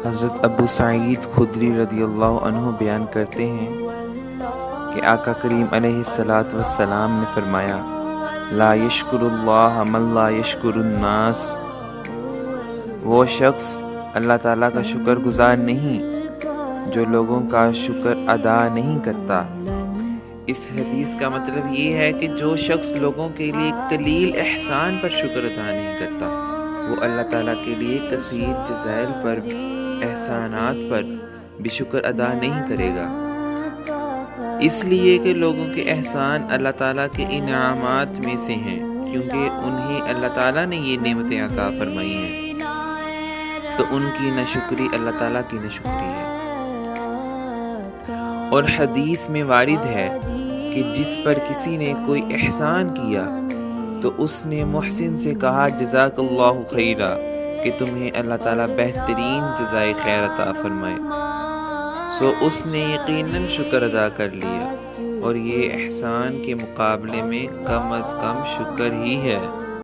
حضرت ابو سعید خدری رضی اللہ عنہ بیان کرتے ہیں کہ آقا کریم علیہ الصلاۃ والسلام نے فرمایا، لا یشکر اللہ من لا یشکر الناس، وہ شخص اللہ تعالیٰ کا شکر گزار نہیں جو لوگوں کا شکر ادا نہیں کرتا۔ اس حدیث کا مطلب یہ ہے کہ جو شخص لوگوں کے لیے قلیل احسان پر شکر ادا نہیں کرتا، وہ اللہ تعالیٰ کے لیے کثیر جزائل پر، احسانات پر بھی شکر ادا نہیں کرے گا، اس لیے کہ لوگوں کے احسان اللہ تعالیٰ کے انعامات میں سے ہیں، کیونکہ انہیں اللہ تعالیٰ نے یہ نعمتیں عطا فرمائی ہیں، تو ان کی ناشکری اللہ تعالیٰ کی ناشکری ہے۔ اور حدیث میں وارد ہے کہ جس پر کسی نے کوئی احسان کیا تو اس نے محسن سے کہا جزاک اللہ خیرا، کہ تمہیں اللہ تعالیٰ بہترین جزائے خیر عطا فرمائے، سو اس نے یقیناً شکر ادا کر لیا، اور یہ احسان کے مقابلے میں کم از کم شکر ہی ہے۔